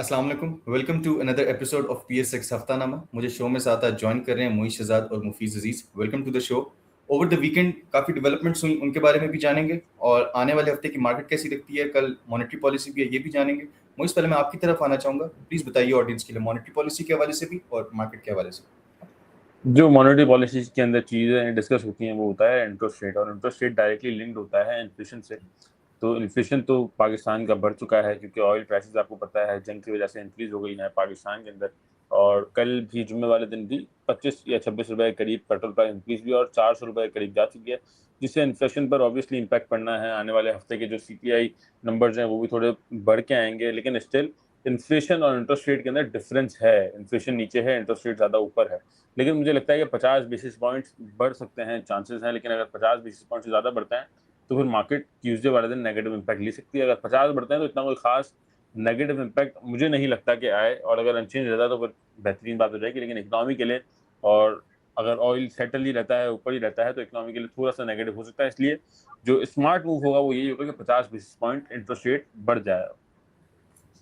अस्सलाम वालेकुम। Welcome to another episode of PS6 Haftanama. मुझे शो में साथ आज ज्वाइन कर रहे हैं मोई शहजाद और Mufeez Aziz. Welcome to the show. Over the weekend काफ़ी डेवलपमेंट्स हुई, उनके बारे में भी जानेंगे और आने वाले हफ्ते की मार्केट कैसी दिखती है, कल मॉनेटरी पॉलिसी भी है, ये भी जानेंगे। मोइस, पहले मैं आपकी तरफ आना चाहूँगा, प्लीज़ बताइए ऑडियंस के लिए मॉनेटरी पॉलिसी के हवाले से भी और मार्केट के हवाले से। जो मॉनेटरी पॉलिसीज के अंदर चीजें डिस्कस होती हैं वो होता है इंटरेस्ट रेट, और इंटरेस्ट रेट डायरेक्टली लिंक्ड होता है इन्फ्लेशन से। तो इन्फ्लेशन तो पाकिस्तान का बढ़ चुका है क्योंकि ऑयल प्राइसेस आपको पता है जंग की वजह से इंक्रीज हो गई है पाकिस्तान के अंदर। और कल भी जुम्मे वाले दिन भी 25 या 26 रुपए के करीब पेट्रोल प्राइस इंक्रीज हुई और 400 रुपए के करीब जा चुकी है, जिससे इन्फ्लेशन पर ऑब्वियसली इम्पैक्ट पड़ना है। आने वाले हफ्ते के जो CPI नंबर्स हैं वो भी थोड़े बढ़ के आएंगे, लेकिन स्टिल इन्फ्लेशन और इंटरेस्ट रेट के अंदर डिफरेंस है। इन्फ्लेशन नीचे है, इंटरेस्ट रेट ज्यादा ऊपर है। लेकिन मुझे लगता है कि 50 बेसिस पॉइंट्स बढ़ सकते हैं, चांसेस हैं। लेकिन अगर 50 बेसिस पॉइंट से ज़्यादा बढ़ते हैं तो फिर मार्केट ट्यूसडे वाले दिन नेगेटिव इम्पैक्ट ले सकती है। अगर 50 बढ़ते हैं तो इतना कोई खास नेगेटिव इम्पैक्ट मुझे नहीं लगता कि आए, और अगर अनचेंज रहता है तो फिर बेहतरीन बात हो जाएगी। लेकिन इकोनॉमी के लिए, और अगर ऑयल सेटल ही रहता है, ऊपर ही रहता है, तो इकोनॉमी के लिए थोड़ा सा नेगेटिव हो सकता है। इसलिए जो स्मार्ट मूव होगा वो यही होगा कि 50 बेसिस पॉइंट इंटरेस्ट रेट बढ़ जाए।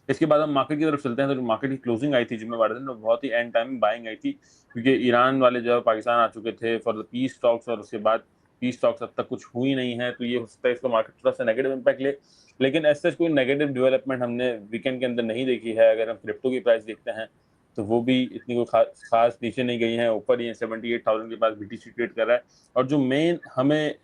इसके बाद हम मार्केट की तरफ चलते हैं। तो जो मार्केट की क्लोजिंग आई थी जुम्मे वाले दिन, वो बहुत ही एंड टाइम बाइंग आई थी, क्योंकि ईरान वाले जो है पाकिस्तान आ चुके थे फॉर द पीस टॉक्स, और उसके बाद पीस टॉक्स अब तक कुछ हुई नहीं है। तो ये हो सकता है इसको मार्केट थोड़ा सा नेगेटिव इम्पैक्ट ले। लेकिन ऐसे कोई नेगेटिव डेवलपमेंट हमने वीकेंड के अंदर नहीं देखी है। अगर हम क्रिप्टो की प्राइस देखते हैं तो वो भी इतनी कोई खास नीचे नहीं गई है, ऊपर ही 78,000 के पास BTC ट्रेड कर रहा है। और जो मेन हमें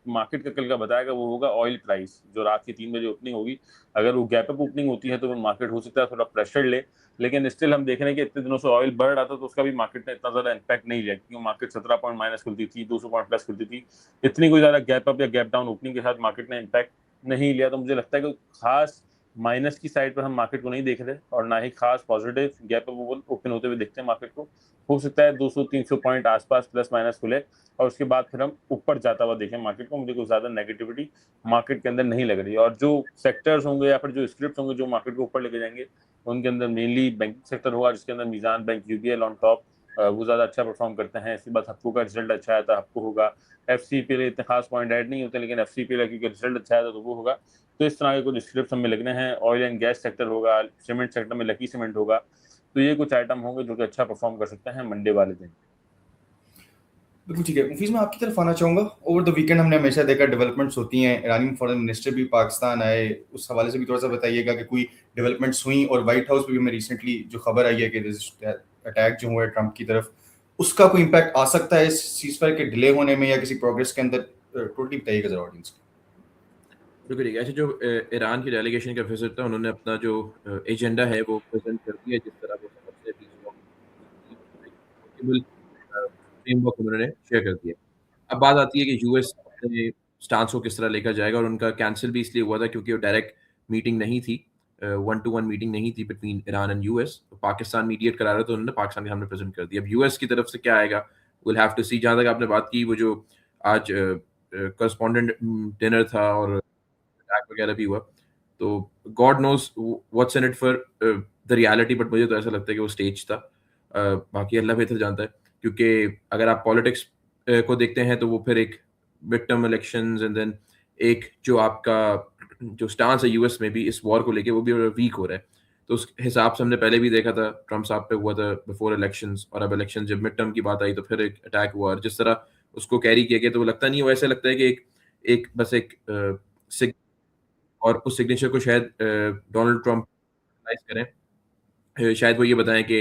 मार्केट का कल का बताएगा वो होगा ऑयल प्राइस, जो रात की 3 बजे ओपनिंग होगी। अगर वो गैप अप ओपनिंग होती है तो मार्केट हो सकता है थोड़ा प्रेशर ले। लेकिन स्टिल हम देख रहे हैं कि इतने दिनों से ऑयल बढ़ रहा था तो उसका भी मार्केट ने इतना ज्यादा इम्पैक्ट नहीं लिया, क्योंकि मार्केट 17 पॉइंट माइनस खुलती थी, 200 पॉइंट प्लस खुलती थी। इतनी कोई ज्यादा गैप अप या गैप डाउन ओपनिंग के साथ मार्केट ने इम्पैक्ट नहीं लिया। तो मुझे लगता है कि खास माइनस की साइड पर हम मार्केट को नहीं देख रहे, और ना ही खास पॉजिटिव गैप अप ओपन होते हुए देखते हैं मार्केट को। हो सकता है 200-300 पॉइंट आसपास प्लस माइनस खुले, और उसके बाद फिर हम ऊपर जाता हुआ देखें मार्केट को। मुझे कुछ ज्यादा नेगेटिविटी मार्केट के अंदर नहीं लग रही। और जो सेक्टर्स होंगे या फिर जो स्क्रिप्ट होंगे जो मार्केट को ऊपर लेके जाएंगे, उनके अंदर मेनली बैंकिंग सेक्टर होगा, जिसके अंदर मीजान बैंक, UBL ऑन टॉप, वो ज्यादा अच्छा परफॉर्म करते हैं। इसके बाद हप्को का रिजल्ट अच्छा आया था, हप्को होगा। FCPL इतने खास पॉइंट ऐड नहीं होते, लेकिन FCPL क्योंकि रिजल्ट अच्छा आया था तो वो होगा। तो इस तरह के कुछ स्क्रिप्ट हमें लगने हैं। ऑयल एंड गैस सेक्टर होगा, सीमेंट सेक्टर में लकी सीमेंट होगा। तो ये कुछ आइटम होंगे जो कि अच्छा परफॉर्म कर सकते हैं मंडे वाले दिन। बिल्कुल ठीक है। मुफीज, मैं आपकी तरफ आना चाहूँगा। ओवर द वीकेंड हमने हमेशा देखा डेवलपमेंट्स होती हैं, ईरानी फॉरेन मिनिस्टर भी पाकिस्तान आए, उस हवाले से भी थोड़ा सा बताइएगा कि कोई डेवलपमेंट्स हुई। और व्हाइट हाउस पे भी हमें रिसेंटली जो खबर आई है कि अटैक जो हुआ है ट्रंप की तरफ, उसका कोई इम्पैक्ट आ सकता है इस सीज़फायर के डिले होने में या किसी प्रोग्रेस के अंदर। टोटली बताइएगा जरा ऑडियंस को। बिल्कुल ठीक है। ऐसे जो ईरान की डेलीगेशन का विजिट था, उन्होंने अपना जो एजेंडा है वो प्रेजेंट कर दिया, जिस तरह वो समझते हैं पीस फ्रेमवर्क उन्होंने शेयर कर दिया। अब बात आती है कि यूएस अपने स्टांस को किस तरह लेकर जाएगा, और उनका कैंसिल भी इसलिए हुआ था क्योंकि वो डायरेक्ट मीटिंग नहीं थी, 1-to-1 मीटिंग नहीं थी बिटवीन ईरान एंड यूएस। तो पाकिस्तान मीडिएट करा रहा था, उन्होंने पाकिस्तान के सामने प्रेजेंट कर दिया। अब यूएस की तरफ से क्या आएगा, विल हैव टू सी। जहाँ तक आपने बात की, वो जो आज करस्पॉन्डेंट डिनर था और अटैक वगैरह भी हुआ, तो god knows what's in it for the reality, but मुझे तो ऐसा लगता है कि वो स्टेज था। बाकी अल्लाह बेहतर जानता है, क्योंकि अगर आप पॉलिटिक्स को देखते हैं तो वो फिर एक mid term elections and then एक जो आपका जो स्टांस है यूएस में भी इस वॉर को लेके, वो भी वीक हो रहा है। तो उस हिसाब से हमने पहले भी देखा था, ट्रम्प साहब पे हुआ था बिफोर इलेक्शंस, और अब इलेक्शन जब मिड टर्म की बात आई तो फिर एक अटैक हुआ। और जिस तरह उसको कैरी किया गया, तो वो लगता नहीं है, वैसे लगता है कि एक एक बस एक और उस सिग्नेचर को शायद डोनाल्ड ट्रंप रियलाइज करें। शायद वो ये बताएं कि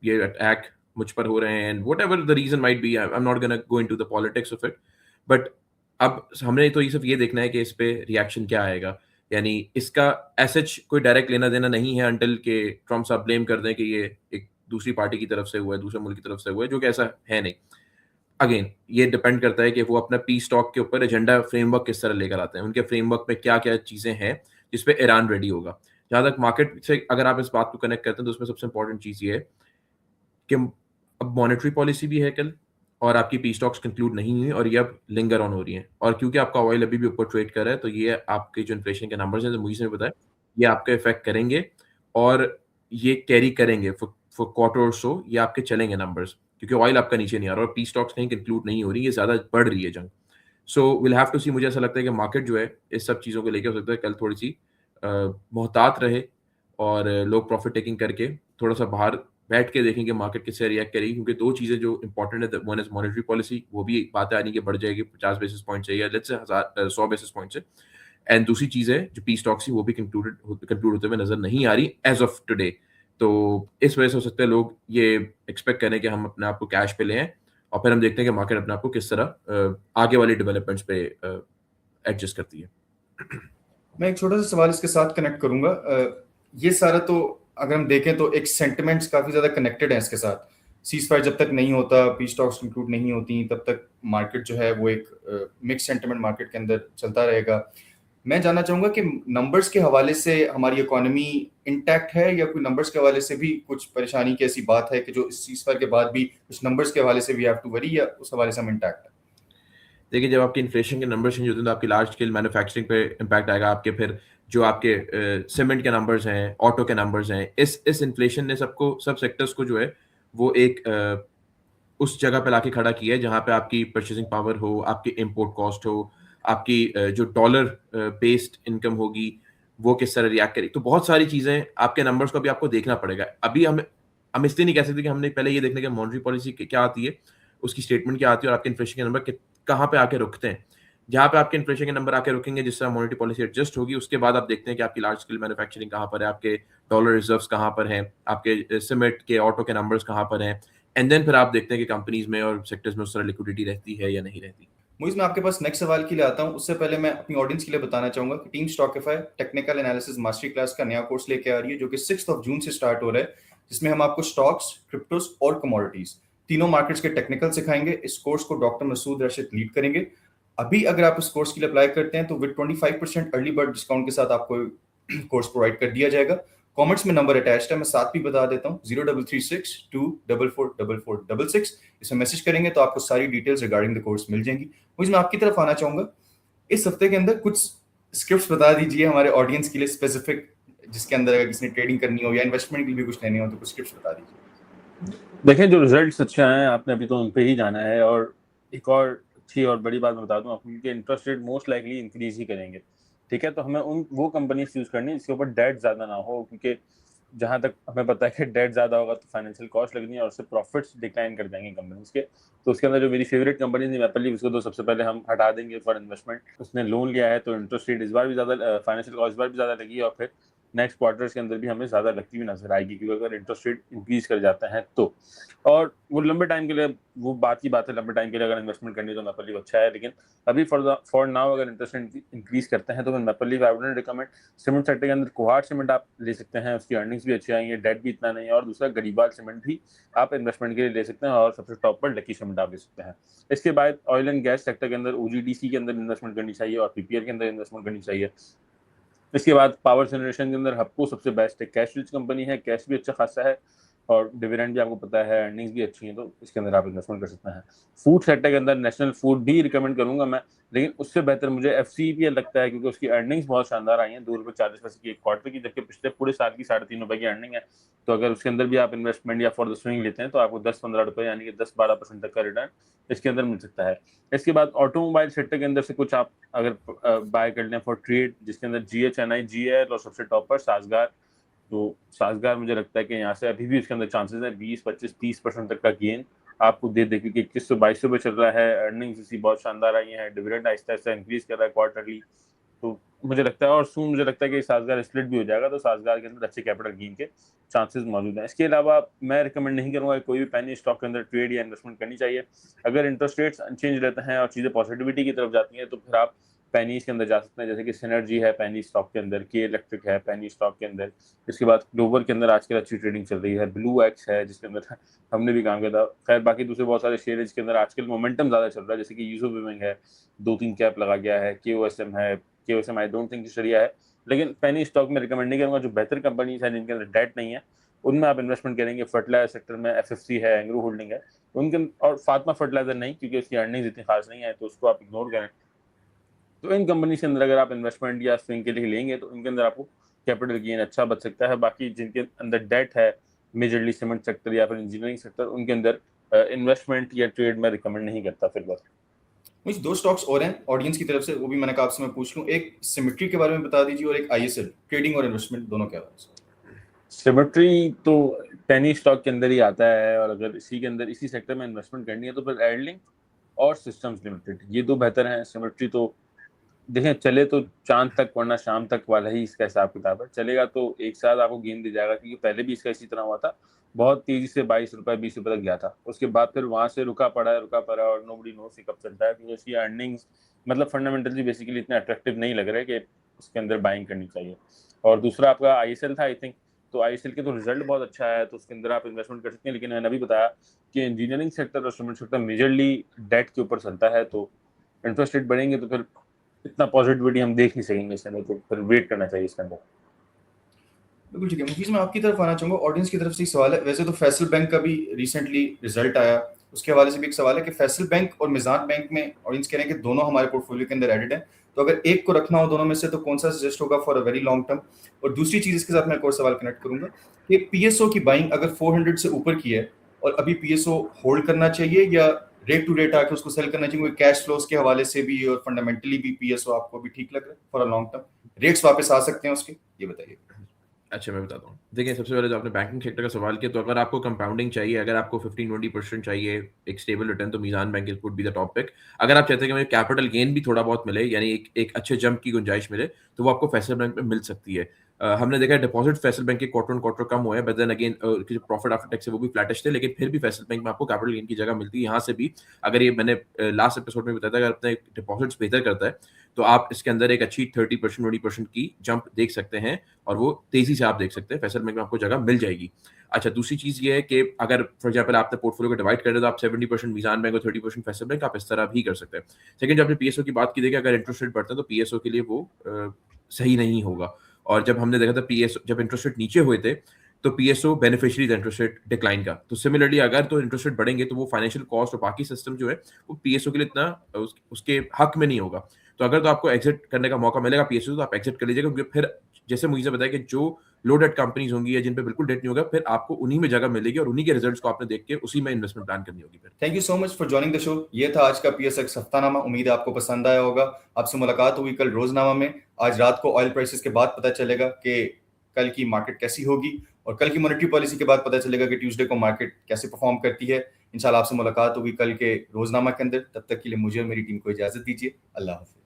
ये अटैक मुझ पर हो रहे हैं, and whatever the reason might be, I am not gonna go into the politics of it. But अब हमने तो ये सिर्फ ये देखना है कि इस पे रिएक्शन क्या आएगा। यानी इसका एसएच कोई डायरेक्ट लेना देना नहीं है अंटिल के ट्रम्प साहब ब्लेम कर दें कि ये एक दूसरी पार्टी की तरफ से हुआ है, दूसरे मुल्क की तरफ से हुआ है, जो कि ऐसा है नहीं। अगेन ये डिपेंड करता है कि वो अपना पीस टॉक के ऊपर एजेंडा फ्रेमवर्क किस तरह लेकर आते हैं, उनके फ्रेमवर्क में क्या क्या चीजें हैं जिसपे ईरान रेडी होगा। जहां तक मार्केट से अगर आप इस बात को कनेक्ट करते हैं, तो उसमें सबसे इंपॉर्टेंट चीज ये है कि अब मॉनेटरी पॉलिसी भी है कल, और आपकी पी स्टॉक्स कंक्लूड नहीं हुई, और ये अब लिंगर ऑन हो रही हैं। और क्योंकि आपका ऑयल अभी भी ऊपर ट्रेड कर रहा है, तो ये आपके जो इन्फ्लेशन के नंबर्स हैं, जो मुझे ने बताया, ये आपका इफेक्ट करेंगे, और ये कैरी करेंगे फॉर क्वार्टर और सो। ये आपके चलेंगे नंबर्स, क्योंकि ऑयल आपका नीचे नहीं आ रहा और पी स्टॉक्स कहीं कंक्लूड नहीं हो रही, ये ज्यादा बढ़ रही है जंग। सो विल हैव टू सी। मुझे ऐसा लगता है कि मार्केट जो है इस सब चीज़ों को लेकर हो सकता है कल थोड़ी सी मोहतात रहे, और लोग प्रॉफिट टेकिंग करके थोड़ा सा बाहर बैठ के देखेंगे मार्केट किससे रिएक्ट करेगी, क्योंकि दो चीज़ें जो इंपॉर्टेंट है, वन इज मॉनेटरी पॉलिसी, वो भी बातें आ रही कि बढ़ जाएगी 50 बेसिस पॉइंट से या लेट्स से 100 बेसिस पॉइंट से, एंड दूसरी चीज़ है जो पी स्टॉक्स थी वो भी कंक्लूड होते हुए नजर नहीं आ रही एज ऑफ टुडे। तो इस वजह से हो सकता है लोग ये एक्सपेक्ट करें कि हम अपने आप को कैश पे लें और फिर हम देखते हैं कि मार्केट अपने आप को किस तरह आगे वाली डेवलपमेंट्स पे एडजस्ट करती है। मैं एक छोटा सा सवाल इसके साथ कनेक्ट करूंगा। ये सारा तो अगर हम देखें तो एक सेंटिमेंट्स काफी ज्यादा कनेक्टेड है इसके साथ। सीज फायर जब तक नहीं होता, पी स्टॉक्स कंक्लूड नहीं होती, तब तक मार्केट जो है वो एक मिक्स सेंटिमेंट मार्केट के अंदर चलता रहेगा। मैं जानना चाहूंगा कि नंबर्स के हवाले से हमारी इकोनॉमी इंटैक्ट है या कोई नंबर्स के हवाले से भी कुछ परेशानी की ऐसी बात है कि जो इस सीज फायर के बाद भी कुछ नंबर्स के हवाले से भी हैव टू वरी, या उस हवाले से हम इंटैक्ट है? देखिए, जब आपके इन्फ्लेशन के नंबर चेंज होते हैं तो आपकी लार्ज स्केल मैन्युफैक्चरिंग पे इम्पैक्ट आएगा, आपके फिर जो आपके सीमेंट के नंबर्स हैं, ऑटो के नंबर्स हैं, इस इन्फ्लेशन ने सब सेक्टर्स को जो है वो एक उस जगह पे लाके खड़ा किया है जहाँ पे आपकी परचेसिंग पावर हो, आपकी इम्पोर्ट कॉस्ट हो, आपकी जो डॉलर बेस्ड इनकम होगी वो किस तरह रिएक्ट करेगी। तो बहुत सारी चीज़ें आपके नंबर्स को अभी आपको देखना पड़ेगा। अभी हम इसलिए नहीं कह सकते कि हमने पहले ये देखने कि मॉनेटरी पॉलिसी क्या आती है, उसकी स्टेटमेंट क्या आती है और आपके इन्फ्लेशन के नंबर कहाँ पे आके रुकते हैं। जहाँ पे आपके इन्फ्लेशन के नंबर आके रुकेंगे, जिस तरह मॉनेटरी पॉलिसी एडजस्ट होगी, उसके बाद आप देखते हैं कि आपकी लार्ज स्केल मैन्युफैक्चरिंग कहाँ पर है, आपके डॉलर रिजर्व्स कहाँ पर हैं, आपके सीमेंट के ऑटो के नंबर्स कहाँ पर हैं, एंड देन फिर आप देखते हैं कि कंपनीज में और सेक्टर्स में उस तरह लिक्विडिटी रहती है या नहीं रहती। मुझे मैं आपके पास नेक्स्ट सवाल के लिए आता हूं। उससे पहले मैं अपनी ऑडियंस के लिए बताना चाहूंगा कि team Stockify technical analysis mastery class का नया कोर्स लेके आ रही है जो कि 6 जून से स्टार्ट हो रहा है, जिसमें हम आपको स्टॉक्स, क्रिप्टोस और कमोडिटीज तीनों मार्केट्स के टेक्निकल सिखाएंगे। इस कोर्स को डॉक्टर मसूद रशीद लीड करेंगे। अभी अगर आप इस कोर्स के लिए अप्लाई करते हैं तो विद 25% अर्ली बर्ड डिस्काउंट के साथ आपको कोर्स प्रोवाइड कर दिया जाएगा। कमेंट्स में नंबर अटैच्ड है, मैं साथ भी बता देता हूँ, 0336244466। इसमें मैसेज करेंगे तो आपको सारी डिटेल्स रिगार्डिंग द कोर्स मिल जाएंगी। मुझे मैं आपकी तरफ आना चाहूंगा, इस हफ्ते के अंदर कुछ स्क्रिप्ट्स बता दीजिए हमारे ऑडियंस के लिए स्पेसिफिक, जिसके अंदर अगर किसी ने ट्रेडिंग करनी हो या इन्वेस्टमेंट के लिए भी कुछ लेने हो तो कुछ स्क्रिप्ट्स बता दीजिए। देखें, जो रिजल्ट्स अच्छे आए हैं आपने अभी तो उन पे ही जाना है। और एक और अच्छी और बड़ी बात मैं बता दूं आपको, क्योंकि interest rate most likely increase ही करेंगे। ठीक है, तो हमें वो कंपनीज यूज करनी है जिसके ऊपर डेट ज्यादा ना हो, क्योंकि जहां तक हमें पता है कि डेट ज्यादा होगा तो फाइनेंशियल कॉस्ट लगनी है और उससे प्रॉफिट्स डिक्लाइन कर जाएंगे कंपनीज के। तो उसके अंदर जो मेरी फेवरेट कंपनी थी मैपल लीफ, उसको तो सबसे पहले हम हटा देंगे फॉर इन्वेस्टमेंट। उसने लोन लिया है तो इंटरेस्ट रेट इस बार भी ज्यादा, फाइनेंशियल कॉस्ट इस बार भी ज्यादा लगी और फिर नेक्स्ट क्वार्टर्स के अंदर भी हमें ज्यादा लगती हुई नजर आएगी, क्योंकि अगर इंटरेस्ट रेट इंक्रीज कर जाता है तो। और वो लंबे टाइम के लिए, वो बात की बात है, लंबे टाइम के लिए अगर इन्वेस्टमेंट करनी है तो मैपल लीफ अच्छा है। लेकिन अभी फॉर नाउ अगर इंटरेस्ट रेट इंक्रीज करते हैं तो फिर maple leaf I wouldn't recommend. Cement sector के अंदर कोहाट सीमेंट आप ले सकते हैं, उसकी अर्निंग्स भी अच्छी आएंगी, डेट भी इतना नहीं है। और दूसरा गरीबाल सीमेंट भी आप इन्वेस्टमेंट के लिए ले सकते हैं और सबसे टॉप पर लकी सीमेंट आप ले सकते हैं। इसके बाद ऑयल एंड गैस सेक्टर के अंदर ओजीडीसी के अंदर इन्वेस्टमेंट करनी चाहिए और पीपीएल के अंदर इन्वेस्टमेंट करनी चाहिए। इसके बाद पावर जनरेशन के अंदर हपको सबसे बेस्ट है, कैश रिच कंपनी है, कैश भी अच्छा खासा है और डिविडेंड भी आपको पता है, अर्निंग्स भी अच्छी हैं, तो इसके अंदर आप इन्वेस्टमेंट कर सकते हैं। फूड सेक्टर के अंदर नेशनल फूड भी रिकमेंड करूंगा मैं, लेकिन उससे बेहतर मुझे एफसीपीएल लगता है, क्योंकि उसकी अर्निंग्स बहुत शानदार आई हैं, ₹2.40 की एक क्वार्टर की, जबकि पिछले पूरे साल की ₹3.5 की अर्निंग है। तो अगर उसके अंदर भी आप इन्वेस्टमेंट या फॉर द स्विंग लेते हैं तो आपको ₹10-15 यानी कि 10-12% तक का रिटर्न इसके अंदर मिल सकता है। इसके बाद ऑटोमोबाइल सेक्टर के अंदर से कुछ आप अगर बाय कर लें फॉर ट्रेड, जिसके अंदर GHNI, GL और सबसे टॉप पर साजगार। तो साजगार मुझे लगता है कि यहाँ से अभी भी इसके अंदर चांसेस है 20, 25, 30% तक का गेन आपको दे दे, क्योंकि 2100-2200 पे चल रहा है, अर्निंग्स इसकी बहुत शानदार आई है, डिविडेंड आहिस्ता आहिस्ता इंक्रीज कर रहा है क्वार्टरली। तो मुझे लगता है, और सून मुझे लगता है कि साजगार स्प्लिट भी हो जाएगा, तो साजगार के अंदर अच्छे कैपिटल गेन के चांसेस मौजूद हैं। इसके अलावा मैं रिकमेंड नहीं करूंगा कोई भी पैनी स्टॉक के अंदर ट्रेड या इन्वेस्टमेंट करनी चाहिए। अगर इंटरेस्ट रेट्स अनचेंज रहते हैं और चीज़ें पॉजिटिविटी की तरफ जाती हैं तो फिर आप पैनीज के अंदर जा सकते हैं, जैसे कि सिनर्जी है पैनी स्टॉक के अंदर, के इलेक्ट्रिक है पैनी स्टॉक के अंदर। इसके बाद ग्लोबल के अंदर आजकल अच्छी ट्रेडिंग चल रही है, ब्लू एक्स है जिसके अंदर हमने भी काम किया था। खैर बाकी दूसरे बहुत सारे शेयर जिसके अंदर आजकल मोमेंटम ज़्यादा चल रहा है, जैसे कि यूजो विमिंग है, 2-3 कैप लगा गया है, KOSM है, KOSM आई डोंट थिंक शरिया है। लेकिन पैनी स्टॉक में रिकमेंड नहीं करूँगा। जो बेहतर कंपनीज है जिनके अंदर डेट नहीं है उनमें आप इन्वेस्टमेंट करेंगे। फर्टिलाइजर सेक्टर में FFC है, एंग्रो होल्डिंग है उनके, और फातमा फर्टिलाइजर नहीं, क्योंकि उसकी अर्निंग्स इतनी खास नहीं है तो उसको आप इग्नोर करें। तो इन कंपनी के अंदर अगर आप इन्वेस्टमेंट या स्विंग के लिए लेंगे तो इनके अंदर आपको कैपिटल गेन अच्छा बच सकता है। बाकी जिनके अंदर डेट है, मेजरली सीमेंट सेक्टर या फिर इंजीनियरिंग सेक्टर, उनके अंदर इन्वेस्टमेंट या ट्रेड में रिकमेंड नहीं करता। फिर बस मुझे 2 स्टॉक्स और हैं ऑडियंस की तरफ से, वो भी मैंने कहा आपसे मैं पूछ लूं। एक सिमेट्री के बारे में बता दीजिए और एक ISL, ट्रेडिंग और इन्वेस्टमेंट दोनों के हवाले से। सिमेट्री तो पेनी स्टॉक के अंदर ही आता है, और अगर इसी के अंदर इसी सेक्टर में इन्वेस्टमेंट करनी है तो फिर एडलिंक और सिस्टम्स लिमिटेड, ये दो बेहतर हैं। सिमेट्री तो देखें चले तो चांद तक वरना शाम तक वाला ही इसका हिसाब किताब है, चलेगा तो एक साथ आपको गेन दे जाएगा, क्योंकि पहले भी इसका इसी तरह हुआ था, बहुत तेजी से 22 रुपए 20 रुपए तक गया था, उसके बाद फिर वहां से रुका पड़ा और नोबडी नोस कब चलता है, क्योंकि इसकी अर्निंग्स मतलब फंडामेंटली बेसिकली इतने अट्रैक्टिव नहीं लग रहे कि इसके अंदर बाइंग करनी चाहिए। और दूसरा आपका आईएसएल था आई थिंक, तो आईएसएल के तो रिजल्ट बहुत अच्छा है, तो उसके अंदर आप इन्वेस्टमेंट कर सकते हैं, लेकिन मैंने अभी बताया कि इंजीनियरिंग सेक्टर और सीमेंट सेक्टर मेजरली डेट के ऊपर चलता है, तो इंटरेस्ट रेट बढ़ेंगे तो फिर इतना पॉजिटिविटी हम देख नहीं सकेंगे इसके अंदर, तो फिर वेट करना चाहिए इसके अंदर। बिल्कुल ठीक है मुफीज, मैं आपकी तरफ आना चाहूंगा, ऑडियंस की तरफ से एक सवाल है। वैसे तो फैसल बैंक का भी रिसेंटली रिजल्ट आया, उसके हवाले से भी एक सवाल है कि फैसल बैंक और मिजान बैंक में ऑडियंस कह रहे हैं कि दोनों हमारे पोर्टफोलियो के अंदर एडेड है, तो अगर एक को रखना हो दोनों में से तो कौन सा सजेस्ट होगा for a very long term. और दूसरी चीज इसके साथ मैं एक और सवाल कनेक्ट करूंगा कि पीएसओ की बाइंग अगर 400 से ऊपर की है और अभी पीएसओ होल्ड करना चाहिए या रेट टू रेट आके उसको सेल करना चाहिए, कैश फ्लोज के हवाले से भी और फंडामेंटली भी पीएसओ आपको भी ठीक लग रहा है for a long term, rates वापस आ सकते हैं उसके, ये बताइए। अच्छा, मैं बताता हूँ। देखिए, सबसे पहले तो आपने बैंकिंग सेक्टर का सवाल किया, तो अगर आपको कंपाउंडिंग चाहिए, अगर आपको 15-20% चाहिए एक स्टेबल रिटर्न, तो Meezan bank would be the top pick. अगर आप चाहते हैं कि मुझे कैपिटल गेन भी थोड़ा बहुत मिले, यानी एक अच्छे जंप की गुंजाइश मिले, तो वो आपको फैसल बैंक में मिल सकती है। हमने देखा है डिपॉजिट फैसल बैंक के क्वार्टर ऑन क्वार्टर कम हुए हैं, बट देन अगेन जो प्रॉफिट आफ्टर टैक्स है वो भी फ्लैटिश थे, लेकिन फिर भी फैसल बैंक में आपको कैपिटल गेन की जगह मिलती है। यहाँ से भी अगर ये मैंने लास्ट एपिसोड में बताया था, अगर अपने डिपॉजिट्स बेहतर करता है तो आप इसके अंदर एक अच्छी 30% की जंप देख सकते हैं, और वो तेजी से आप देख सकते हैं, फैसल बैंक में आपको जगह मिल जाएगी। अच्छा, दूसरी चीज़ ये है कि अगर फॉर एग्जाम्पल आपने पोर्टफोलियो को डिवाइड कर दिया, तो आप 70% मीज़ान बैंक और 30% फैसल बैंक, आप इस तरह भी कर सकते हैं। सेकंड, जब आपने पीएसओ की बात की, देखिए अगर इंटरेस्ट रेट बढ़ता है तो पीएसओ के लिए वो सही नहीं होगा। और जब हमने देखा था पीएसओ, जब इंटरेस्ट रेट नीचे हुए थे, तो पीएसओ बेनिफिशियरी था इंटरेस्ट रेट डिक्लाइन का। तो सिमिलरली अगर तो इंटरेस्ट रेट बढ़ेंगे तो वो फाइनेंशियल कॉस्ट और बाकी सिस्टम जो है वो पीएसओ के लिए इतना उसके हक में नहीं होगा। तो अगर तो आपको एग्जिट करने का मौका मिलेगा पीएसओ, तो आप एग्जिट कर लीजिएगा, क्योंकि फिर जैसे मुझे बताया कि जो लो डेट कंपनीज होंगी या जिन पे बिल्कुल डेट नहीं होगा, फिर आपको उन्हीं में जगह मिलेगी और उन्हीं के रिजल्ट्स को आपने देख के उसी में इन्वेस्टमेंट प्लान करनी होगी फिर। Thank you so much for joining the show. ये था आज का पीएसएक्स हफ्तानामा, उम्मीद है आपको पसंद आया होगा। आपसे मुलाकात होगी कल रोजनामा में। आज रात को ऑयल प्राइसेस के बाद पता चलेगा कि कल की मार्केट कैसी होगी, और कल की मॉनेटरी पॉलिसी के बाद पता चलेगा कि ट्यूसडे को मार्केट कैसे परफॉर्म करती है। इंशाल्लाह आपसे मुलाकात होगी कल के रोजनामा के अंदर। तब तक के लिए मुझे और मेरी टीम को इजाजत दीजिए। अल्लाह हाफिज।